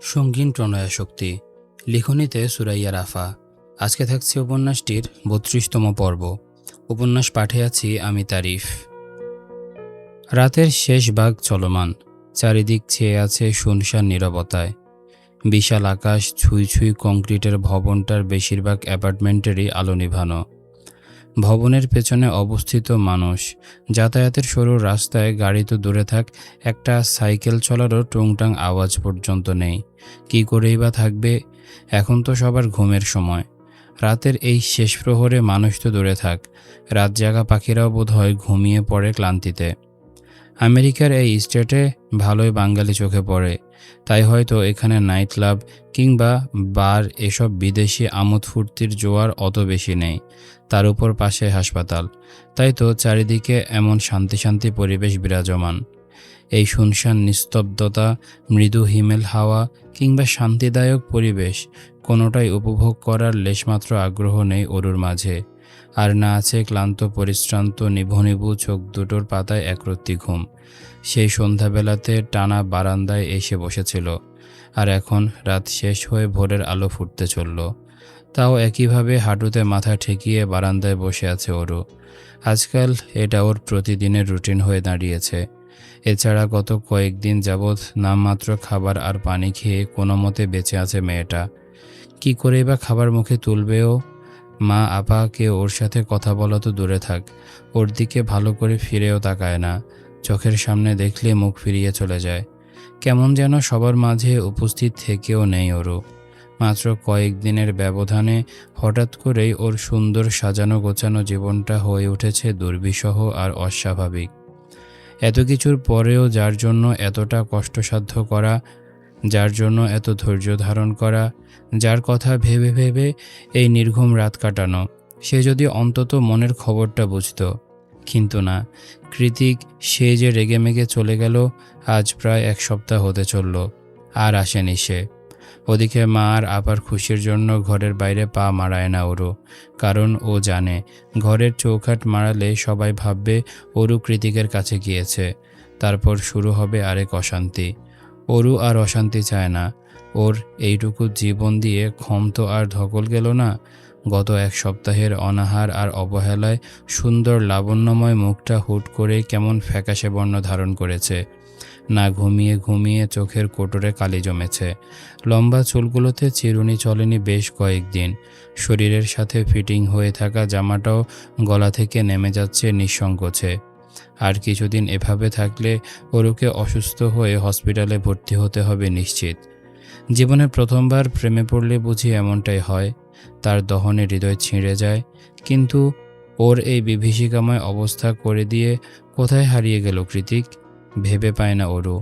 সঙ্গীন প্রণয়াশক্তি লিখনীতে সুরাইয়া রাফা। আজকে থাকছে উপন্যাসটির ৩২তম পর্ব। উপন্যাস পাঠে আছি আমি তারিফ। রাতের শেষ ভাগ চলমান, চারিদিক ছেয়ে আছে শুনশান নীরবতায়। বিশাল আকাশ, ছুঁই ছুঁই কংক্রিটের ভবনটার বেশিরভাগ অ্যাপার্টমেন্টেরই আলো নিভানো। ভবনের পেছনে অবস্থিত মানুষ, যাতায়াতের সরু রাস্তায় গাড়ি তো দূরে থাক, একটা সাইকেল চলারও টুংটাং আওয়াজ পর্যন্ত নেই। কি করেই বা থাকবে? এখন তো সবার ঘুমের সময়। রাতের এই শেষ প্রহরে মানুষ তো দূরে থাক, রাত জাগা পাখিরাও বোধহয় ঘুমিয়ে পড়ে ক্লান্তিতে। আমেরিকার এই স্টেটে ভালোই বাঙালি চোখে পড়ে, তাই হয়তো এখানে নাইট ক্লাব কিংবা বার এসব বিদেশি আমোদ ফুর্তির জোয়ার অত বেশি নেই। তার উপর পাশে হাসপাতাল, তাই তো চারিদিকে এমন শান্তি শান্তি পরিবেশ বিরাজমান। এই শুনশান নিস্তব্ধতা, মৃদু হিমেল হাওয়া কিংবা শান্তিদায়ক পরিবেশ কোনোটাই উপভোগ করার লেশমাত্র আগ্রহ নেই অরুর মাঝে। আর না আছে ক্লান্ত পরিশ্রান্ত নিভু নিভু চোখ দুটোর পাতায় একরত্তি ঘুম। সেই সন্ধ্যাবেলাতে টানা বারান্দায় এসে বসেছিল, আর এখন রাত শেষ হয়ে ভোরের আলো ফুটতে চলল। তাও একইভাবে হাঁটুতে মাথা ঠেকিয়ে বারান্দায় বসে আছে অরু। আজকাল এটা ওর প্রতিদিনের রুটিন হয়ে দাঁড়িয়েছে। এছাড়া গত কয়েকদিন যাবৎ নামমাত্র খাবার আর পানি খেয়ে কোনো মতে বেঁচে আছে মেয়েটা। কি করেই বা খাবার মুখে তুলবেও? মা আপাকে ওর সাথে কথা বলা তো দূরে থাক, ওর দিকে ভালো করে ফিরেও তাকায় না। চোখের সামনে দেখলে মুখ ফিরিয়ে চলে যায়। কেমন যেন সবার মাঝে উপস্থিত থেকেও নেই ওরও। মাত্র কয়েকদিনের ব্যবধানে হঠাৎ করেই ওর সুন্দর সাজানো গোছানো জীবনটা হয়ে উঠেছে দুর্বিষহ আর অস্বাভাবিক। এত কিছুর পরেও যার জন্য এতটা কষ্টসাধ্য করা, যার জন্য এত ধৈর্য ধারণ করা, যার কথা ভেবে ভেবে এই নির্ঘুম রাত কাটানো, সে যদি অন্তত মনের খবরটা বুঝত। কিন্তু না, কৃতিক সে যে রেগেমেগে চলে গেল, আজ প্রায় ১ সপ্তাহ হতে চলল, আর আসেনি সে। ওদিকে মা আর আপার খুশির জন্য ঘরের বাইরে পা মারায় না ওরু, কারণ ও জানে ঘরের চৌখাট মারালে সবাই ভাববে অরু কৃতিকের কাছে গিয়েছে। তারপর শুরু হবে আরেক অশান্তি। অরু আর অশান্তি চায় না। ওর এইটুকু জীবন দিয়ে ক্ষম তো আর ধকল গেল না। গত ১ সপ্তাহের অনাহার আর অবহেলায় সুন্দর লাবণ্যময় মুখটা হুট করেই কেমন ফ্যাকাশে বর্ণ ধারণ করেছে। না ঘুমিয়ে ঘুমিয়ে চোখের কোটরে কালি জমেছে। লম্বা চুলগুলোতে চিরুনি চলেনি বেশ কয়েকদিন। শরীরের সাথে ফিটিং হয়ে থাকা জামাটাও গলা থেকে নেমে যাচ্ছে নিঃসংকোচে। আর কিছুদিন এভাবে থাকলে অরুকে অসুস্থ হয়ে হসপিটালে ভর্তি হতে হবে নিশ্চিত। জীবনে প্রথমবার প্রেমে পড়লে বুঝি এমনটাই হয়, তার দহনে হৃদয় ছিঁড়ে যায়। কিন্তু ওর এই বিভীষিকাময় অবস্থা করে দিয়ে কোথায় হারিয়ে গেল কৃতিক? ভেবে পায় না অরু।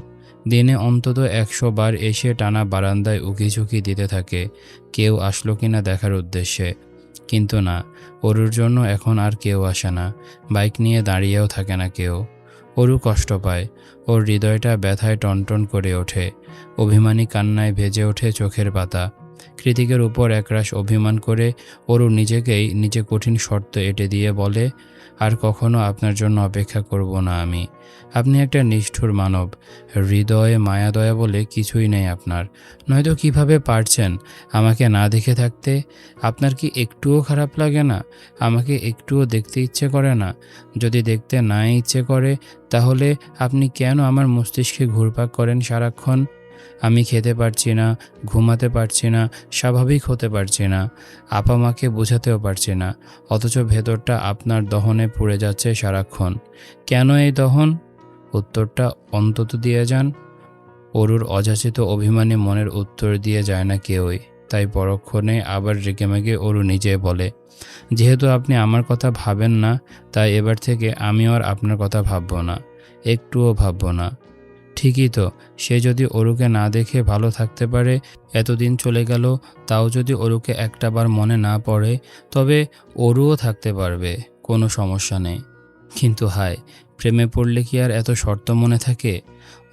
দিনে অন্তত ১০০ বার এসে টানা বারান্দায় উকিঝুঁকি দিতে থাকে কেউ আসলো কিনা দেখার উদ্দেশ্যে। কিন্তু না, অরুর জন্য এখন আর কেউ আসে না, বাইক নিয়ে দাঁড়িয়েও থাকে না কেউ। অরু কষ্ট পায়, ওর হৃদয়টা ব্যথায় টনটন করে ওঠে। অভিমানী কান্নায় ভেজে ওঠে চোখের পাতা। কৃতিকের উপর একরাশ অভিমান করে অরু নিজেকেই নিজে কঠিন শর্ত এঁটে দিয়ে বলে, আর কখনো আপনার জন্য অপেক্ষা করব না আমি। আপনি একটা নিষ্ঠুর মানব, হৃদয়ে মায়া দয়া বলে কিছুই নেই আপনার। নয়তো কিভাবে পারছেন আমাকে না দেখে থাকতে? আপনার কি একটুও খারাপ লাগে না? আমাকে একটুও দেখতে ইচ্ছে করে না? যদি দেখতে না ইচ্ছে করে, তাহলে আপনি কেন আমার মস্তিষ্কে ঘুরপাক করেন সারাক্ষণ? আমি খেতে পারছি না, ঘুমাতে পারছি না, স্বাভাবিক হতে পারছি না, আপা মাকে বোঝাতেও পারছি না, অথচ ভেতরটা আপনার দহনে পুড়ে যাচ্ছে সারাক্ষণ। কেন এই দহন? উত্তরটা অন্তত দিয়ে যান। অরুর অযাচিত অভিমানী মনের উত্তর দিয়ে যায় না কেউই। তাই পরক্ষণে আবার রেগেমেগে অরু নিজে বলে, যেহেতু আপনি আমার কথা ভাবেন না, তাই এবার থেকে আমিও আর আপনার কথা ভাবব না, একটুও ভাবব না। ঠিকই তো, সে যদি অরুকে না দেখে ভালো থাকতে পারে, এতদিন চলে গেল, তাও যদি অরুকে একটাবার মনে না পড়ে, তবে অরুও থাকতে পারবে, কোনো সমস্যা নেই। কিন্তু হায়, প্রেমে পড়লে কি আর এত শর্ত মনে থাকে?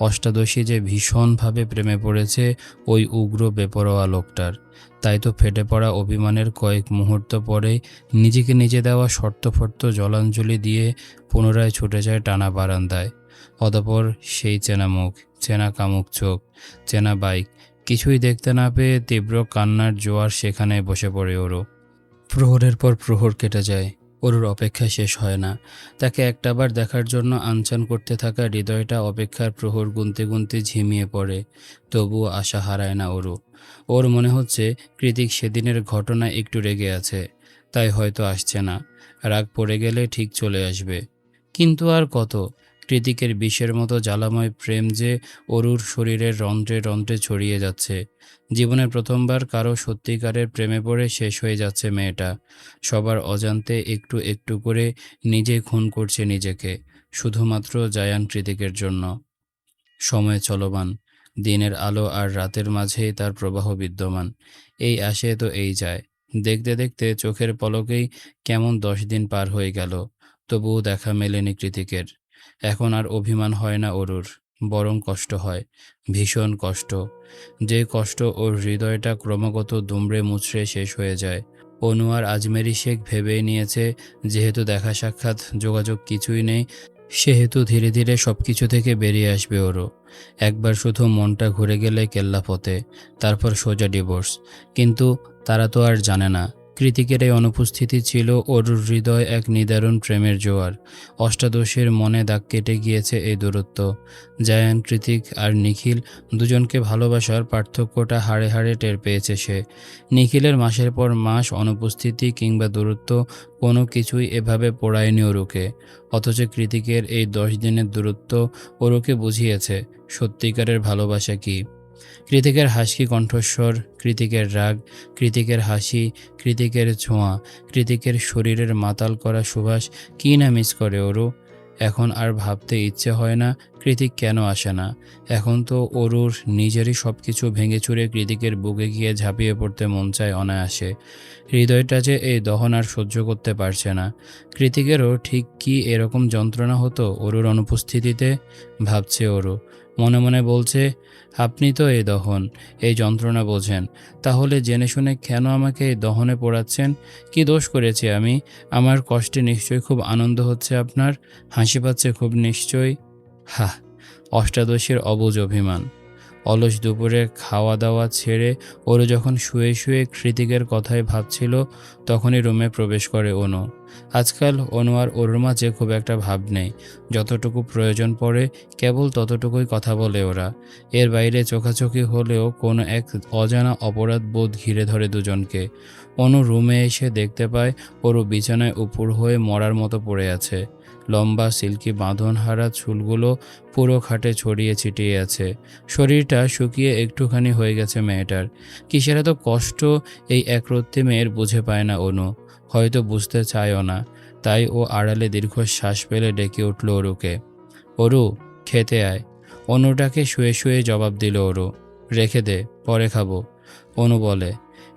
অষ্টাদশী যে ভীষণভাবে প্রেমে পড়েছে ওই উগ্র বেপরোয়া লোকটার। তাই তো ফেটে পড়া অভিমানের কয়েক মুহূর্ত পরেই নিজেকে নিজে দেওয়া শর্তফর্ত জলাঞ্জলি দিয়ে পুনরায় ছুটে যায় টানা বারান্দায়। অতঃপর সেই চেনা মুখ, চেনা কামুক চোখ, চেনা বাইক, কিছুই দেখতে না পেয়ে তীব্র কান্নার জোয়ার সেখানে বসে পড়ে ওরও। প্রহরের পর প্রহর কেটে যায়, অরুর অপেক্ষা শেষ হয় না। তাকে একটাবার দেখার জন্য আনচান করতে থাকা হৃদয়টা অপেক্ষার প্রহর গুনতে গুনতে ঝিমিয়ে পড়ে। তবুও আশা হারায় না অরু। ওর মনে হচ্ছে কৃতিক সেদিনের ঘটনা একটু রেগে আছে, তাই হয়তো আসছে না। রাগ পড়ে গেলে ঠিক চলে আসবে। কিন্তু আর কত? কৃতিকের বিষের মতো জ্বালাময় প্রেম যে অরুর শরীরের রন্ধ্রে রন্ধ্রে ছড়িয়ে যাচ্ছে। জীবনের প্রথমবার কারো সত্যিকারের প্রেমে পড়ে শেষ হয়ে যাচ্ছে মেয়েটা। সবার অজান্তে একটু একটু করে নিজে খুন করছে নিজেকে, শুধুমাত্র জায়ান কৃতিকের জন্য। সময় চলমান, দিনের আলো আর রাতের মাঝেই তার প্রবাহ বিদ্যমান। এই আসে তো এই যায়। দেখতে দেখতে চোখের পলকেই কেমন 10 দিন পার হয়ে গেল, তবুও দেখা মেলেনি কৃতিকের। এখন আর অভিমান হয় না অরুর, বরং কষ্ট হয়, ভীষণ কষ্ট। যে কষ্ট ওর হৃদয়টা ক্রমাগত দুমড়ে মুচড়ে শেষ হয়ে যায়। অনু আর আজমেরি শেখ ভেবেই নিয়েছে, যেহেতু দেখা সাক্ষাৎ যোগাযোগ কিছুই নেই, সেহেতু ধীরে ধীরে সব কিছু থেকে বেরিয়ে আসবে ওরও। একবার শুধু মনটা ঘুরে গেলে কেল্লাফতে, তারপর সোজা ডিভোর্স। কিন্তু তারা তো আর জানে না, কৃতিকের এই অনুপস্থিতি ছিল ওর হৃদয় এক নিদারুণ প্রেমের জোয়ার। অষ্টাদশীর মনে দাগ কেটে গিয়েছে এই দূরত্ব। জায়ান, কৃতিক আর নিখিল দুজনকে ভালোবাসার পার্থক্যটা হাড়ে হাড়ে টের পেয়েছে সে। নিখিলের মাসের পর মাস অনুপস্থিতি কিংবা দূরত্ব কোনো কিছুই এভাবে পোড়ায়নি ওরুকে। অথচ কৃতিকের এই 10 দিনের দূরত্ব ওরুকে বুঝিয়েছে সত্যিকারের ভালোবাসা কী। কৃতিকের হাসি কণ্ঠস্বর, কৃতিকের রাগ, কৃতিকের হাসি, কৃতিকের ছোঁয়া, কৃতিকের শরীরের মাতাল করা সুবাস, কী না মিস করে ওরু। এখন আর ভাবতে ইচ্ছে হয় না কৃতিক কেন আসে না। এখন তো অরুর নিজেরই সব কিছু ভেঙে চুরে কৃতিকের বুকে গিয়ে ঝাঁপিয়ে পড়তে মন চায় অনায়াসে। হৃদয়টা যে এই দহন আর সহ্য করতে পারছে না। কৃতিকেরও ঠিক কি এরকম যন্ত্রণা হতো অরুর অনুপস্থিতিতে, ভাবছে অরু। মনে মনে বলছে, আপনি তো এই দহন, এই যন্ত্রণা বোঝেন, তাহলে জেনে শুনে কেন আমাকে এই দহনে পোড়াচ্ছেন? কি দোষ করেছি আমি? আমার কষ্টে নিশ্চয়ই খুব আনন্দ হচ্ছে আপনার, হাসি পাচ্ছে খুব নিশ্চয়ই। হাহ, অষ্টাদশীর অবুঝ অভিমান। অলস দুপুরে খাওয়া দাওয়া ছেড়ে ওরু যখন শুয়ে শুয়ে কৃতিকের কথাই ভাবছিল, তখনই রুমে প্রবেশ করে অনু। আজকাল অনু আর ওর মাঝে খুব একটা ভাব নেই। যতটুকু প্রয়োজন পড়ে কেবল ততটুকুই কথা বলে ওরা। এর বাইরে চোখাচোখি হলেও কোনো এক অজানা অপরাধ বোধ ঘিরে ধরে দুজনকে। অনু রুমে এসে দেখতে পায় ওরু বিছানায় উপুড় হয়ে মরার মতো পড়ে আছে। লম্বা সিল্কি বাঁধনহারা চুলগুলো পুরো খাটে ছড়িয়ে ছিটিয়ে আছে। শরীরটা শুকিয়ে একটুখানি হয়ে গেছে মেয়েটার। কিসের এত কষ্ট এই একরত্তি মেয়ের বুঝে পায় না অনু, হয়তো বুঝতে চায়ও না। তাই ও আড়ালে দীর্ঘশ্বাস ফেলে ডেকে উঠল অরুকে। অরু, খেতে আয়। অনুটাকে শুয়ে শুয়ে জবাব দিল অরু। রেখে দে, পরে খাবো। অনু বলে,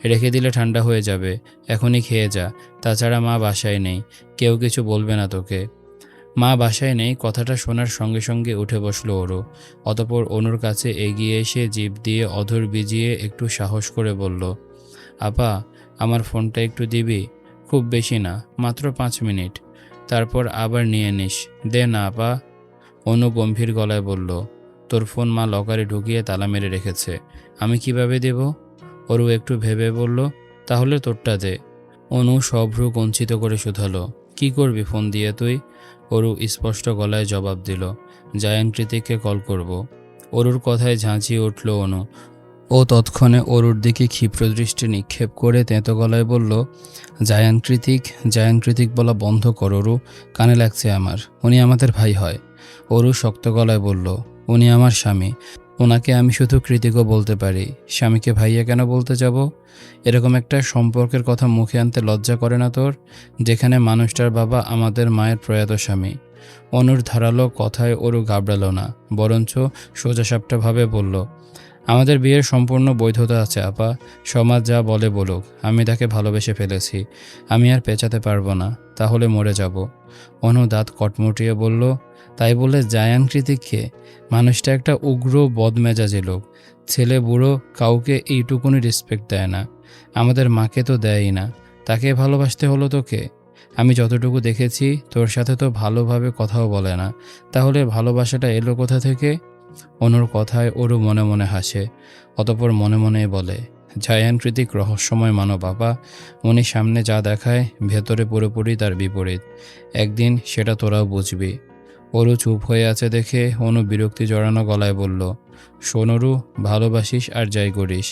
রেখে দিলে ঠান্ডা হয়ে যাবে, এখনই খেয়ে যা। তাছাড়া মা বাসায় নেই, কেউ কিছু বলবে না তোকে। মা বাসায় নেই কথাটা শোনার সঙ্গে সঙ্গে উঠে বসলো ওরও। অতঃপর অনুর কাছে এগিয়ে এসে জিভ দিয়ে অধর ভিজিয়ে একটু সাহস করে বলল, আপা, আমার ফোনটা একটু দিবি? খুব বেশি না, মাত্র 5 মিনিট, তারপর আবার নিয়ে নিস। দে না আপা। অনু গম্ভীর গলায় বলল, তোর ফোন মা লকারে ঢুকিয়ে তালা মেরে রেখেছে, আমি কিভাবে দেব? অরু একটু ভেবে বলল, তাহলে তোরটা দে। অনু সভ্রু কঞ্চিত করে শুধালো, কি করবি ফোন দিয়ে তুই? অরু স্পষ্ট গলায় জবাব দিল, জায়ান কৃতিককে কল করব। অরুর কথায় ঝাঁঝিয়ে উঠল অনু। ও তৎক্ষণে অরুর দিকে ক্ষিপ্র দৃষ্টি নিক্ষেপ করে তেঁতো গলায় বলল, জায়ান কৃতিক, জায়ান কৃতিক বলা বন্ধ কর অরু, কানে লাগছে আমার। উনি আমাদের ভাই হয়। অরু শক্ত গলায় বলল, উনি আমার স্বামী, ওনাকে আমি শুধু কৃতিকও বলতে পারি, স্বামীকে ভাইয়া কেন বলতে যাব? এরকম একটা সম্পর্কের কথা মুখে আনতে লজ্জা করে না তোর, যেখানে মানুষটার বাবা আমাদের মায়ের প্রয়াত স্বামী? অনুর ধারালো কথায় অরু ঘাবড়ালো না, বরঞ্চ সোজাসাপটাভাবে বলল, আমাদের বিয়ের সম্পূর্ণ বৈধতা আছে আপা, সমাজ যা বলে বলুক, আমি তাকে ভালোবেসে ফেলেছি, আমি আর পেঁচাতে পারবো না, তাহলে মরে যাব। অনু দাঁত কটমুটিয়ে বলল, তাই বলে জায়ান কৃতিককে? মানুষটা একটা উগ্র বদমেজাজি লোক, ছেলে বুড়ো কাউকে এইটুকুনি রেসপেক্ট দেয় না, আমাদের মাকে তো দেয়ই না, তাকে ভালোবাসতে হলো তোকে? আমি যতটুকু দেখেছি তোর সাথে তো ভালোভাবে কথাও বলে না, তাহলে ভালোবাসাটা এলো কোথা থেকে? অনুর কথায় ওরও মনে মনে হাসে, অতঃপর মনে মনে বলে, জায়ান কৃতিক রহস্যময় মানব বাবা। উনি সামনে যা দেখায় ভেতরে পুরোপুরি তার বিপরীত। একদিন সেটা তোরাও বুঝবি। অরু চুপ হয়ে আছে দেখে অনু বিরক্তি জড়ানো গলায় বলল, শোন অরু, ভালোবাসিস আর যাই করিস,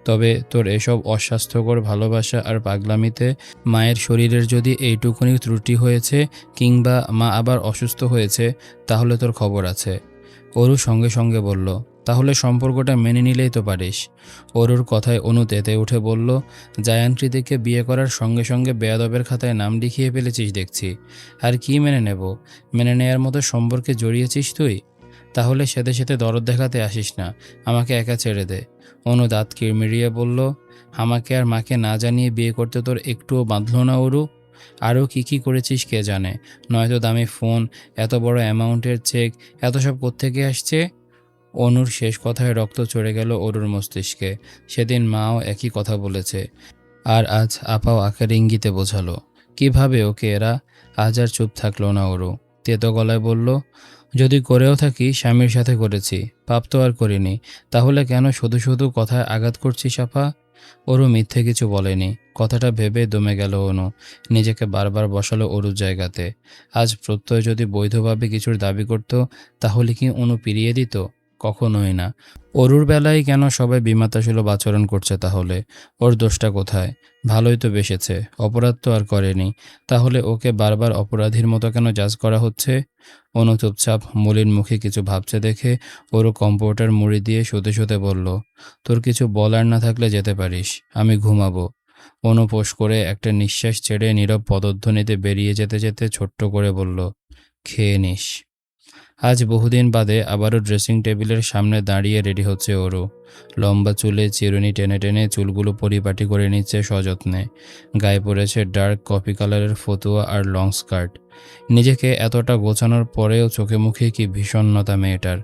তবে তোর এসব অস্বাস্থ্যকর ভালোবাসা আর পাগলামিতে মায়ের শরীরের যদি এইটুকুনি ত্রুটি হয়েছে কিংবা মা আবার অসুস্থ হয়েছে তাহলে তোর খবর আছে। অরু সঙ্গে সঙ্গে বলল, তাহলে সম্পর্কটা মেনে নিলেই তো পারিস। অরুর কথায় অনু তেতে উঠে বলল, জায়ান কৃতিককে বিয়ে করার সঙ্গে সঙ্গে বেয়াদবের খাতায় নাম লিখিয়ে ফেলেছিস দেখছি। আর কি মেনে নেব? মেনে নেয়ার মতো সম্পর্কে জড়িয়েছিস তুই? তাহলে সেদে সেদে দরদ দেখাতে আসিস না, আমাকে একা ছেড়ে দে। অনু দাঁত কিরমিরিয়ে বলল, আমাকে আর মাকে না জানিয়ে বিয়ে করতে তোর একটুও বাঁধল না অরু? আরও কি করেছিস কে জানে, নয়তো দামি ফোন, এত বড় অ্যামাউন্টের চেক, এত সব কোত্থেকে আসছে? অনুর শেষ কথায় রক্ত চড়ে গেল অরুর মস্তিষ্কে। সেদিন মাও একই কথা বলেছে, আর আজ আপাও আকার ইঙ্গিতে বোঝালো। কিভাবে ওকে এরা? আজ আর চুপ থাকলো না অরু, তেতো গলায় বলল, যদি করেও থাকি স্বামীর সাথে করেছি, পাপ তো আর করিনি, তাহলে কেন শুধু শুধু কথায় আঘাত করছিস আপা? অরু মিথ্যে কিছু বলেনি, কথাটা ভেবে দমে গেল অনু। নিজেকে বারবার বসালো অরুর জায়গাতে। আজ প্রত্যয় যদি বৈধভাবে কিছুর দাবি করত তাহলে কি অনু ফিরিয়ে দিত? কখনোই না। অরুর বেলায় কেন সবাই বিমাতাসুলভ আচরণ করছে তাহলে? ওর দোষটা কোথায়? ভালোই তো বেসেছে, অপরাধ তো আর করেনি, তাহলে ওকে বারবার অপরাধীর মতো কেন জাজ করা হচ্ছে? অনু চুপচাপ মলিন মুখে কিছু ভাবছে দেখে ওরও কম্পিউটার মুড়ি দিয়ে শুতে শুতে বলল, তোর কিছু বলার না থাকলে যেতে পারিস, আমি ঘুমাবো। অনু ফোঁস করে একটা নিঃশ্বাস ছেড়ে নীরব পদধ্বনিতে বেরিয়ে যেতে যেতে ছোট্ট করে বলল, খেয়ে নিস। আজ বহুদিন বাদে আবারও ড্রেসিং টেবিলের সামনে দাঁড়িয়ে রেডি হচ্ছে ওরও। লম্বা চুলে চিরুনি টেনে টেনে চুলগুলো পরিপাটি করে নিচ্ছে সযত্নে। গায়ে পরেছে ডার্ক কফি কালারের ফতুয়া আর লং স্কার্ট। নিজেকে এতটা গোছানোর পরেও চোখে মুখে কি ভীষণতা মেয়েটার।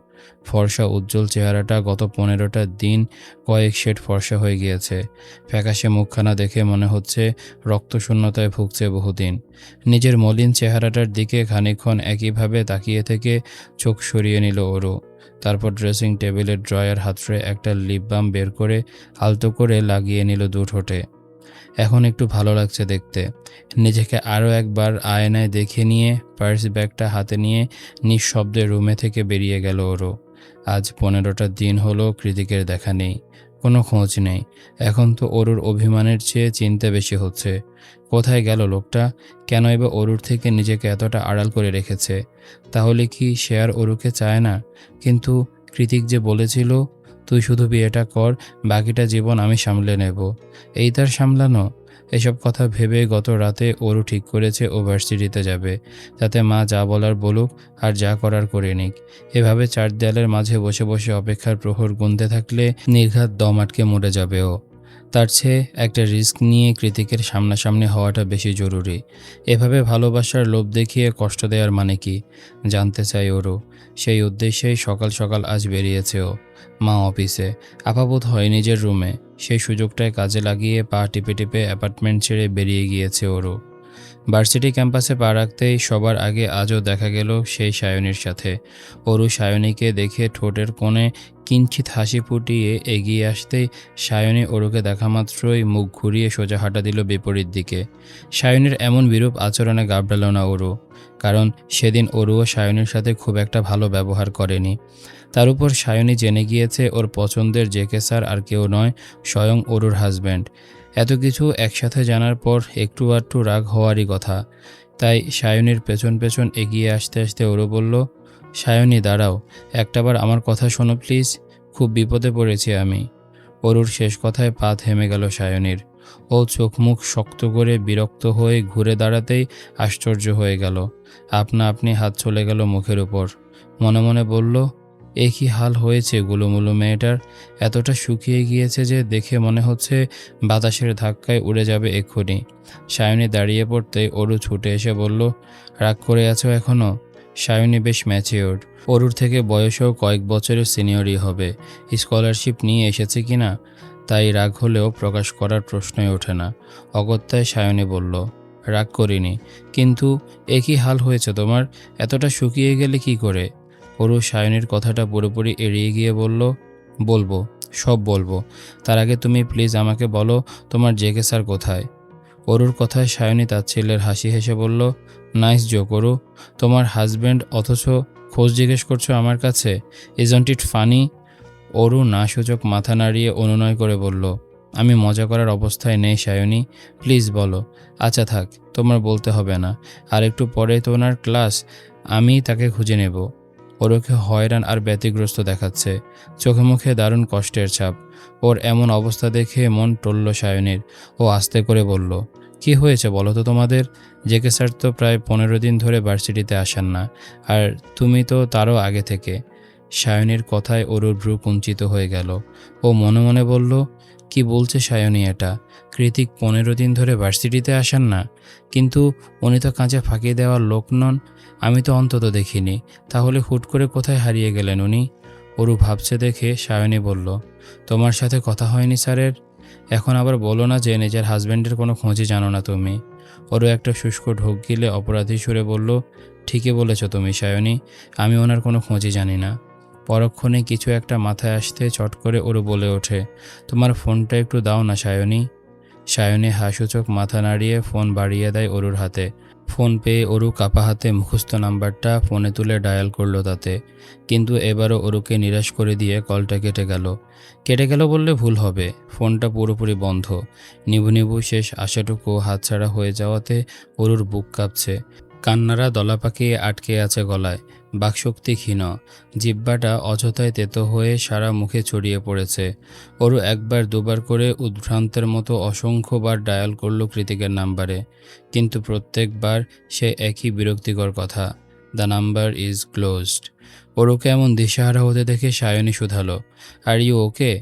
ফর্সা উজ্জ্বল চেহারাটা গত 15টা দিন কয়েক শেড ফর্সা হয়ে গিয়েছে। ফ্যাকাশে মুখখানা দেখে মনে হচ্ছে রক্তশূন্যতায় ভুগছে বহুদিন। নিজের মলিন চেহারাটার দিকে খানিকক্ষণ একইভাবে তাকিয়ে থেকে চোখ সরিয়ে নিল ওরও। তারপর ড্রেসিং টেবিলের ড্রয়ার হাতড়ে একটা লিপ বাম বের করে আলতো করে লাগিয়ে নিল দু ঠোঁটে। এখন একটু ভালো লাগছে দেখতে। নিজেকে আরও একবার আয়নায় দেখে নিয়ে পার্স ব্যাগটা হাতে নিয়ে নিঃশব্দে রুমে থেকে বেরিয়ে গেল ওরও। আজ 15টা দিন হলো কৃতিকের দেখা নেই, কোনো খোঁজ নেই। এখন তো অরুর অভিমানের চেয়ে চিন্তা বেশি হচ্ছে। কোথায় গেল লোকটা? কেনই বা অরুর থেকে নিজেকে এতটা আড়াল করে রেখেছে? তাহলে কি সে আর অরুকে চায় না? কিন্তু কৃতিক যে বলেছিল, তুই শুধু বিয়েটা কর, বাকিটা জীবন আমি সামলে নেব। এই তার সামলানো? এসব কথা ভেবে গত রাতে অরু ঠিক করেছে ও ভার্সিটিতে যাবে, যাতে মা যা বলার বলুক আর যা করার করে নিক। এভাবে চার দেয়ালের মাঝে বসে বসে অপেক্ষার প্রহর গুনতে থাকলে নির্ঘাত দম আটকে মরে যাবে ও। তার চেয়ে একটা রিস্ক নিয়ে কৃতিকের সামনাসামনি হওয়াটা বেশি জরুরি। এভাবে ভালোবাসার লোভ দেখিয়ে কষ্ট দেওয়ার মানে কি জানতে চাই ওরও। সেই উদ্দেশ্যেই সকাল সকাল আজ বেরিয়েছে ও। মা অফিসে, আপাবোধ হয় নিজের রুমে। সেই সুযোগটায় কাজে লাগিয়ে পা টিপে টিপে অ্যাপার্টমেন্ট ছেড়ে বেরিয়ে গিয়েছে ওরও। ভার্সিটি ক্যাম্পাসে পা রাখতেই সবার আগে আজও দেখা গেল সেই সায়নীর সাথে। অরু সায়নীকে দেখে ঠোঁটের কোণে কিঞ্চিৎ হাসি ফুটিয়ে এগিয়ে আসতেই সায়নী অরুকে দেখা মাত্রই মুখ ঘুরিয়ে সোজা হাঁটা দিল বিপরীত দিকে। সায়নীর এমন বিরূপ আচরণে গাবড়াল না অরু, কারণ সেদিন অরুও সায়নীর সাথে খুব একটা ভালো ব্যবহার করেনি। তার উপর সায়নী জেনে গিয়েছে ওর পছন্দের জেকে স্যার আর কেউ নয়, স্বয়ং অরুর হাজব্যান্ড। এত কিছু একসাথে জানার পর একটু আধটু রাগ হওয়ারই কথা। তাই সায়নীর পেছন পেছন এগিয়ে আসতে আসতে ওরও বলল, সায়নী দাঁড়াও, একটাবার আমার কথা শোনো প্লিজ, খুব বিপদে পড়েছি আমি। অরুর শেষ কথায় পা থেমে গেল সায়নীর। ও চোখ মুখ শক্ত করে বিরক্ত হয়ে ঘুরে দাঁড়াতেই আশ্চর্য হয়ে গেল। আপনা আপনি হাত চলে গেল মুখের উপর। মনে মনে বলল, এ কী হাল হয়েছে গুলুমুলু মেয়েটার? এতটা শুকিয়ে গিয়েছে যে দেখে মনে হচ্ছে বাতাসের ধাক্কায় উড়ে যাবে এক্ষুনি। সায়নী দাঁড়িয়ে পড়তেই অরু ছুটে এসে বলল, রাগ করে আছো এখনও? সায়নী বেশ ম্যাচিওর, অরুর থেকে বয়সেও কয়েক বছরের সিনিয়রই হবে। স্কলারশিপ নিয়ে এসেছে কিনা, তাই রাগ হলেও প্রকাশ করার প্রশ্নই ওঠে না। অগত্যায় সায়নী বলল, রাগ করিনি, কিন্তু এ কী হাল হয়েছে তোমার? এতটা শুকিয়ে গেলে কি করে? অরু সায়নীর কথাটা পুরোপুরি এড়িয়ে গিয়ে বলল, বলবো, সব বলবো। তার আগে তুমি প্লিজ আমাকে বলো তোমার জেকে স্যার কোথায়? অরুর কথায় সায়নী তাচ্ছিল্যের হাসি হেসে বলল, নাইস জোক অরু। তোমার হাজব্যান্ড অথচ খোঁজ জিজ্ঞেস করছো আমার কাছে? Isn't it funny? অরু না সূচক মাথা নাড়িয়ে অনুনয় করে বলল, আমি মজা করার অবস্থায় নেই সায়নী, প্লিজ বলো। আচ্ছা থাক, তোমার বলতে হবে না। আর একটু পরে তো ওনার ক্লাস, আমি তাকে খুঁজে নেব। ওরকে হয়রান আর ব্যতিগ্রস্ত দেখাচ্ছে, চোখে মুখে দারুণ কষ্টের ছাপ। ওর এমন অবস্থা দেখে মন টলল সায়নীর। ও আস্তে করে বলল, কি হয়েছে বলো তো তোমাদের? জেকে স্যার তো প্রায় 15 দিন ধরে ভার্সিটিতে আসেন না, আর তুমি তো তারও আগে থেকে। সায়নীর কথায় অরুর ভ্রু কুঞ্চিত হয়ে গেল। ও মনে মনে বলল, কি বলছে সায়নী এটা? কৃতিক 15 দিন ধরে ভার্সিটিতে আসেন না? কিন্তু উনি তো কাজে ফাঁকি দেওয়ার লোক নন, আমি তো অন্তত দেখিনি। তাহলে হুট করে কোথায় হারিয়ে গেলেন উনি? অরু ভাবছে দেখে সায়নী বলল, তোমার সাথে কথা হয়নি স্যারের? এখন আবার বলো না যে নিজের হাজব্যান্ডের কোনো খোঁজই জানো না তুমি। ওরও একটা শুষ্ক ঢোক গিলে অপরাধী সুরে বলল, ঠিকই বলেছ তুমি সায়নী, আমি ওনার কোনো খোঁজই জানি না। পরক্ষণে কিছু একটা মাথায় আসতে চট করে ওরও বলে ওঠে, তোমার ফোনটা একটু দাও না সায়নী। সায়নী হাসূচক মাথা নাড়িয়ে ফোন বাড়িয়ে দেয় অরুর হাতে। ফোন পেয়ে অরু কাপা হাতে মুখস্থ নাম্বারটা ফোনে তুলে ডায়াল করলো তাতে। কিন্তু এবারও অরুকে নিরাশ করে দিয়ে কলটা কেটে গেল। কেটে গেল বললে ভুল হবে, ফোনটা পুরোপুরি বন্ধ। নিভু নিভু শেষ আশাটুকু হাতছাড়া হয়ে যাওয়াতে অরুর বুক কাঁপছে, কান্নারা দলা পাকিয়ে আটকে আছে গলায়, বাকশক্তি ক্ষীণ, জিহ্বাটা অযথায় তেতো হয়ে সারা মুখে ছড়িয়ে পড়েছে। অরু একবার দুবার করে উদ্ভ্রান্তের মতো অসংখ্যবার ডায়াল করল কৃতিকের নাম্বারে, কিন্তু প্রত্যেকবার সে একই বিরক্তিকর কথা, দ্য নাম্বার ইজ ক্লোজড। অরুকে এমন দিশাহারা হতে দেখে সায়নী শুধালো, আর ইউ ওকে?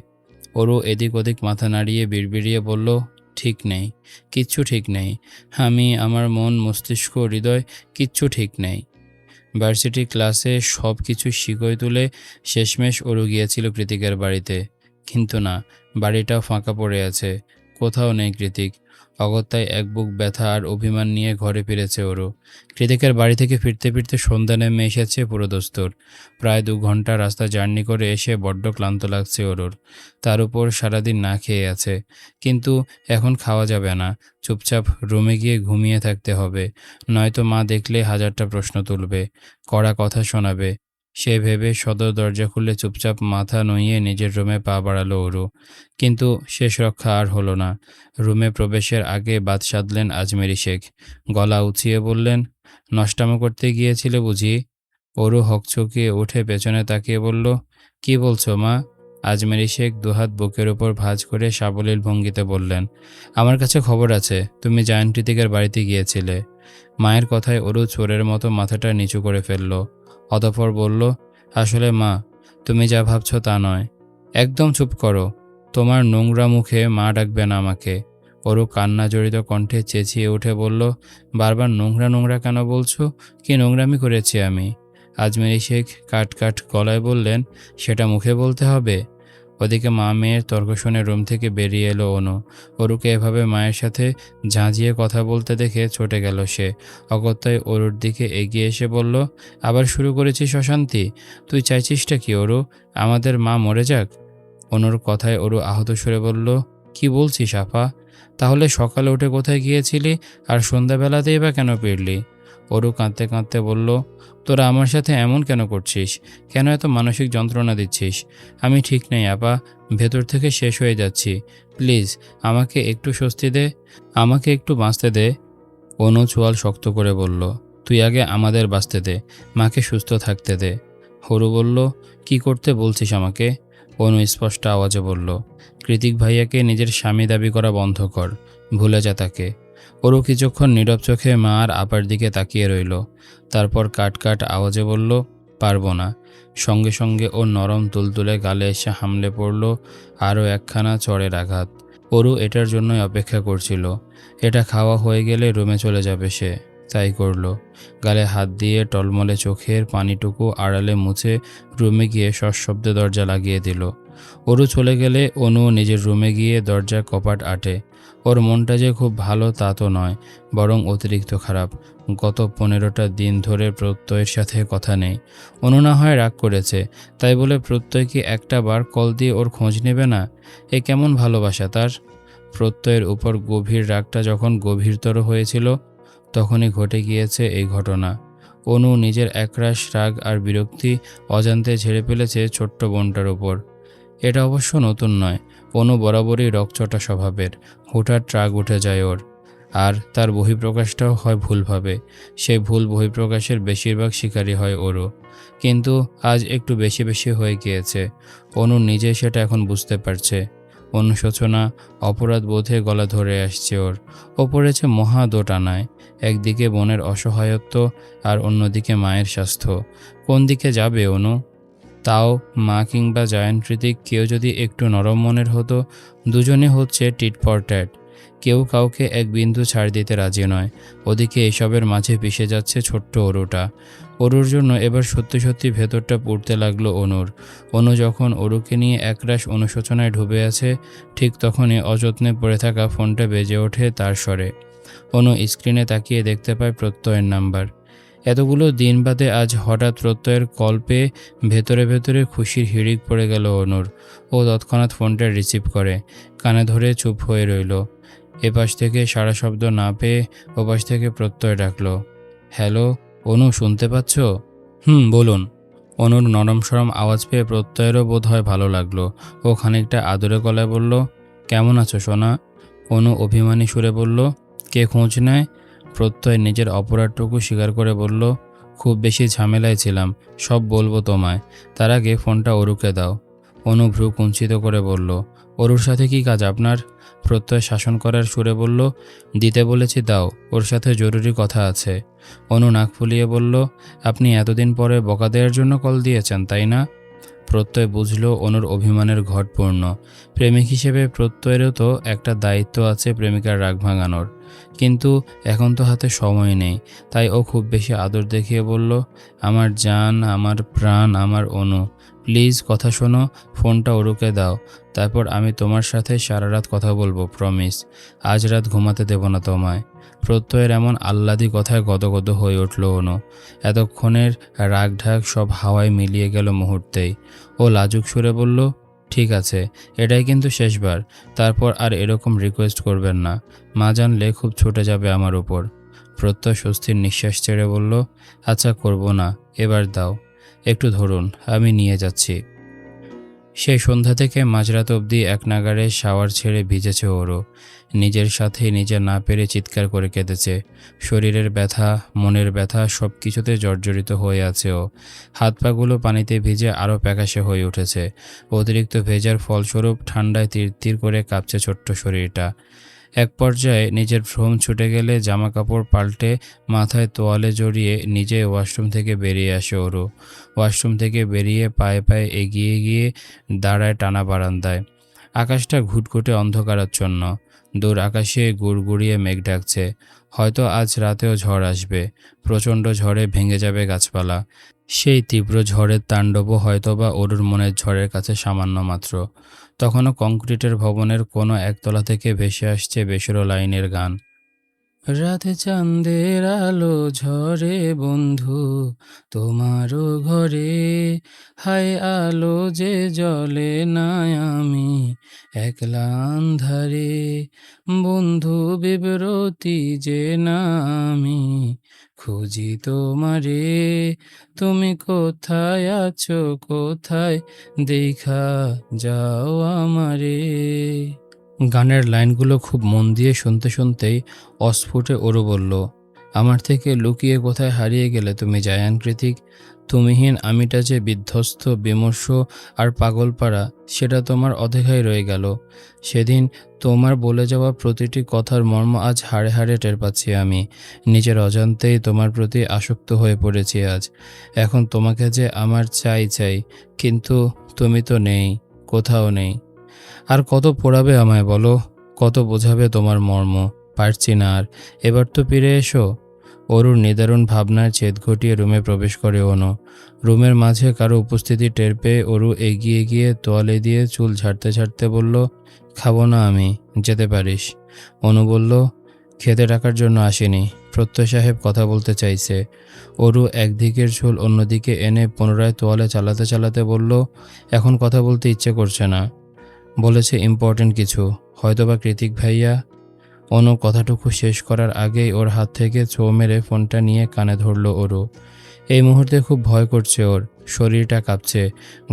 অরু এদিক ওদিক মাথা নাড়িয়ে বিড়বিড়িয়ে বলল, ঠিক নেই, কিচ্ছু ঠিক নেই। আমার মন মস্তিষ্ক হৃদয় কিচ্ছু ঠিক নেই। ভার্সিটি ক্লাসে সব কিছু শিকড় তুলে শেষমেশ অরু গিয়েছিল কৃতিকের বাড়িতে, কিন্তু না, বাড়িটাও ফাঁকা পড়ে আছে, কোথাও নেই কৃতিক। অগত্যায় এক বুক ব্যথা আর অভিমান নিয়ে ঘরে ফিরেছে অরু। কৃতিকের বাড়ি থেকে ফিরতে ফিরতে সন্ধ্যা নেমে এসেছে পুরোদস্তুর। প্রায় 2 ঘন্টা রাস্তা জার্নি করে এসে বড্ড ক্লান্ত লাগছে অরুর। তার উপর সারাদিন না খেয়ে আছে, কিন্তু এখন খাওয়া যাবে না, চুপচাপ রুমে গিয়ে ঘুমিয়ে থাকতে হবে, নয়তো মা দেখলে হাজারটা প্রশ্ন তুলবে, কড়া কথা শোনাবে। সে ভেবে সদর দরজা খুলে চুপচাপ মাথা নুইয়ে নিজের রুমে পা বাড়ালো অরু। কিন্তু শেষ রক্ষা আর হলো না। রুমে প্রবেশের আগে বাদ সাধলেন আজমেরি শেখ। গলা উঁচিয়ে বললেন, নষ্টামো করতে গিয়েছিলে বুঝি? অরু হকচকিয়ে উঠে পেছনে তাকিয়ে বলল, কি বলছো মা? আজমেরি শেখ দুহাত বুকের উপর ভাঁজ করে সাবলীল ভঙ্গিতে বললেন, আমার কাছে খবর আছে তুমি জায়ান কৃতিকের বাড়িতে গিয়েছিলে। মায়ের কথায় অরু চোরের মতো মাথাটা নিচু করে ফেলল। অতঃপর বলল, আসলে মা, তুমি যা ভাবছো তা নয়। একদম চুপ করো, তোমার নোংরা মুখে মা ডাকবে না আমাকে। অরু কান্না জড়িত কণ্ঠে চেঁচিয়ে উঠে বলল, বারবার নোংরা নোংরা কেন বলছো? কি নোংরামি করেছি আমি? আজমেরি শেখ কাট কাট গলায় বললেন, সেটা মুখে বলতে হবে? ওদিকে মা মেয়ের তর্ক শুনে রুম থেকে বেরিয়ে এলো অনু। অরুকে এভাবে মায়ের সাথে ঝাঁঝিয়ে কথা বলতে দেখে ছুটে গেল সে। অগত্যায় অরুর দিকে এগিয়ে এসে বলল, আবার শুরু করেছিস অশান্তি? তুই চাইছিসটা কি অরু, আমাদের মা মরে যাক? অনুর কথায় অরু আহত সুরে বলল, কি বলছিস আপা? তাহলে সকালে উঠে কোথায় গিয়েছিলি, আর সন্ধ্যাবেলাতেই বা কেন ফিরলি? অরু কাঁদতে কাঁদতে বলল, তোরা আমার সাথে এমন কেন করছিস? কেন এত মানসিক যন্ত্রণা দিচ্ছিস? আমি ঠিক নেই আপা, ভেতর থেকে শেষ হয়ে যাচ্ছি। প্লিজ আমাকে একটু স্বস্তি দে, আমাকে একটু বাঁচতে দে। অনু চোয়াল শক্ত করে বলল, তুই আগে আমাদের বাঁচতে দে, মাকে সুস্থ থাকতে দে। হরু বলল, কি করতে বলছিস আমাকে? অনু স্পষ্ট আওয়াজে বলল, কৃতিক ভাইয়াকে নিজের স্বামী দাবি করা বন্ধ কর, ভুলে যা তাকে। অরু কিছুক্ষণ নীরব চোখে মা আর আপার দিকে তাকিয়ে রইল। তারপর কাট কাট আওয়াজে বলল, পারবো না। সঙ্গে সঙ্গে ওর নরম তুলতুলে গালে এসে হামলে পড়ল আরও একখানা চড়ের আঘাত। অরু এটার জন্যই অপেক্ষা করছিল। এটা খাওয়া হয়ে গেলে রুমে চলে যাবে সে। তাই করল। গালে হাত দিয়ে টলমলে চোখের পানিটুকু আড়ালে মুছে রুমে গিয়ে সশব্দে দরজা লাগিয়ে দিল। অরু চলে গেলে অনু নিজের রুমে গিয়ে দরজার কপাট আটে। ওর মনটা যে খুব ভালো তা তো নয়, বরং অতিরিক্ত খারাপ। গত 15টা দিন ধরে প্রত্যয়ের সাথে কথা নেই। অনু না হয় রাগ করেছে, তাই বলে প্রত্যয় কি একটা বার কল দিয়ে ওর খোঁজ নেবে না? এ কেমন ভালোবাসা তার? প্রত্যয়ের উপর গভীর রাগটা যখন গভীরতর হয়েছিল, তখনই ঘটে গিয়েছে এই ঘটনা। অনু নিজের একরাশ রাগ আর বিরক্তি অজান্তে ঝেড়ে ফেলেছে ছোট্ট বোনটার উপর। এটা অবশ্য নতুন নয়। অনু বরাবরই রগচটা স্বভাবের। হুটহাট রাগ উঠে যায় ওর, আর তার বহিঃপ্রকাশটাও হয় ভুলভাবে। সেই ভুল বহিঃপ্রকাশের বেশিরভাগ শিকারী হয় ওরও। কিন্তু আজ একটু বেশি বেশি হয়ে গিয়েছে। অনু নিজে সেটা এখন বুঝতে পারছে। অনুশোচনা, অপরাধ বোধে গলা ধরে আসছে ওর। ও পড়েছে মহা দোটানায়। একদিকে বোনের অসহায়ত্ব আর অন্যদিকে মায়ের স্বাস্থ্য। কোন দিকে যাবে অনু? তাও মা কিংবা জায়ান্ত্রিক কেউ যদি একটু নরম মনের হতো। দুজনে হচ্ছে টিট ফর ট্যাট। কেউ কাউকে এক বিন্দু ছাড় দিতে রাজি নয়। ওদিকে এসবের মাঝে পিষে যাচ্ছে ছোট্ট অরুটা। অরুর জন্য এবার সত্যি সত্যি ভেতরটা পুড়তে লাগলো অনুর। অনু যখন অরুকে নিয়ে একরাশ অনুশোচনায় ডুবে আছে, ঠিক তখনই অযত্নে পড়ে থাকা ফোনটা বেজে ওঠে তার স্বরে। অনু স্ক্রিনে তাকিয়ে দেখতে পায় প্রত্যয়ের নাম্বার। এতগুলো দিন বাদে আজ হঠাৎ প্রত্যয়ের কল পেয়ে ভেতরে ভেতরে খুশির হিড়িক পড়ে গেল অনুর। ও তৎক্ষণাৎ ফোনটা রিসিভ করে কানে ধরে চুপ হয়ে রইল। এপাশ থেকে সারা শব্দ না পেয়ে ওপাশ থেকে প্রত্যয় ডাকলো, হ্যালো অনু, শুনতে পাচ্ছ? বলুন। অনুর নরম সরম আওয়াজ পেয়ে প্রত্যয়েরও বোধ হয় ভালো লাগলো। ও খানিকটা আদরে গলায় বলল, কেমন আছো সোনা? অনু অভিমানী সুরে বলল, কে খোঁজ নেয়? প্রত্যয় নিজের অপরাধটুকু স্বীকার করে বলল, খুব বেশি ঝামেলায় ছিলাম, সব বলবো তোমায়। তার আগে ফোনটা অরুকে দাও। অনু ভ্রু কুঞ্চিত করে বলল, অরুর সাথে কি কাজ আপনার? প্রত্যয় শাসন করার সুরে বলল, দিতে বলেছি দাও, ওর সাথে জরুরি কথা আছে। অনু নাক ফুলিয়ে বলল, আপনি এতদিন পরে বকা দেওয়ার জন্য কল দিয়েছেন তাই না? প্রত্যয় বুঝল অনুর অভিমানের ঘট পূর্ণ। প্রেমিক হিসেবে প্রত্যয়েরও তো একটা দায়িত্ব আছে প্রেমিকার রাগ ভাঙানোর। কিন্তু এখন তো হাতে সময় নেই। তাই ও খুব বেশি আদর দেখিয়ে বলল, আমার জান, আমার প্রাণ, আমার অনু, প্লিজ কথা শোনো, ফোনটা অরুকে দাও। তারপর আমি তোমার সাথে সারা রাত কথা বলবো, প্রমিস। আজ রাত ঘুমাতে দেব না তোমায়। প্রত্যয়ের এমন আহ্লাদি কথায় গদগদ হয়ে উঠল অনু। এতক্ষণের রাগঢাক সব হাওয়ায় মিলিয়ে গেল মুহূর্তেই। ও লাজুক সুরে বলল, ঠিক আছে, এটাই কিন্তু শেষবার। তারপর আর এরকম রিকোয়েস্ট করবেন না। মা জানলে খুব ছুটে যাবে আমার উপর। প্রত্যয় স্বস্তির নিঃশ্বাস ছেড়ে বলল, আচ্ছা করব না, এবার দাও, একটু ধরুন, আমি নিয়ে যাচ্ছি। সেই সন্ধ্যা থেকে মাঝরাত অবধি এক নাগাড়ে শাওয়ার ছেড়ে ভিজেছে ওরও। নিজের সাথে নিজে না পেরে চিৎকার করে কেঁদেছে। শরীরের ব্যথা, মনের ব্যথা সব কিছুতে জর্জরিত হয়ে আছে ও। হাত পাগুলো পানিতে ভিজে আরও প্যাকাশে হয়ে উঠেছে। অতিরিক্ত ভেজার ফলস্বরূপ ঠান্ডায় তিরতির করে কাঁপছে ছোট্ট শরীরটা। এক পর্যায়ে নিজের ভ্রম ছুটে গেলে জামা কাপড় পাল্টে মাথায় তোয়ালে জড়িয়ে নিজে ওয়াশরুম থেকে বেরিয়ে আসে ওরও। ওয়াশরুম থেকে বেরিয়ে পায়ে পায়ে এগিয়ে গিয়ে দাঁড়ায় টানা বারান্দায়। আকাশটা ঘুটঘুটে অন্ধকারাচ্ছন্ন। দূর আকাশে গুড়গুড়িয়ে মেঘ ডাকছে। হয়তো আজ রাতেও ঝড় আসবে। প্রচণ্ড ঝড়ে ভেঙে যাবে গাছপালা। সেই তীব্র ঝড়ের তাণ্ডবও হয়তোবা অরুর মনের ঝড়ের কাছে সামান্য মাত্র। তখনও কংক্রিটের ভবনের কোনো একতলা থেকে ভেসে আসছে বেসুরো লাইনের গান। রাতে চাঁদের আলো ঝরে বন্ধু তোমারও ঘরে, হায় আলো যে জ্বলে না আমি একলা আন্ধারে, বন্ধু বিব্রতি যে না আমি খুঁজি তোমারে, তুমি কোথায় আছো কোথায়, দেখা যাও আমারে। গানের লাইনগুলো খুব মন দিয়ে শুনতে শুনতেই অস্ফুটে ওরু বলল, আমার থেকে লুকিয়ে কোথায় হারিয়ে গেলে তুমি জায়ান কৃতিক? তুমিহীন আমিটা যে বিধ্বস্ত, বিমর্ষ আর পাগলপাড়া, সেটা তোমার অদেখায় রয়ে গেল। সেদিন তোমার বলে যাওয়া প্রতিটি কথার মর্ম আজ হাড়ে হাড়ে টের পাচ্ছি আমি। নিজের অজান্তেই তোমার প্রতি আসক্ত হয়ে পড়েছি আজ। এখন তোমাকে যে আমার চাই চাই, কিন্তু তুমি তো নেই, কোথাও নেই। আর কত পোড়াবে আমায় বলো, কত বোঝাবে তোমার মর্ম? পারছি না আর, এবার তো ফিরে এসো। অরুর নিদারুণ ভাবনার ছেদ ঘটিয়ে রুমে প্রবেশ করে অনু। রুমের মাঝে কারো উপস্থিতি টের পেয়ে অরু এগিয়ে গিয়ে তোয়ালে দিয়ে চুল ঝাড়তে ঝাড়তে বলল, খাবো না আমি, যেতে পারিস। অনু বলল, খেতে ডাকার জন্য আসেনি, প্রত্যয় সাহেব কথা বলতে চাইছে। অরু একদিকের চুল অন্যদিকে এনে পুনরায় তোয়ালে চালাতে চালাতে বলল, এখন কথা বলতে ইচ্ছে করছে না, বলেছে ইম্পর্টেন্ট কিছু, হয়তোবা কৃতিক ভাইয়া। অনু কথাটুকু শেষ করার আগেই ওর হাত থেকে ছোঁ মেরে ফোনটা নিয়ে কানে ধরল অরু। এই মুহূর্তে খুব ভয় করছে ওর, শরীরটা কাঁপছে,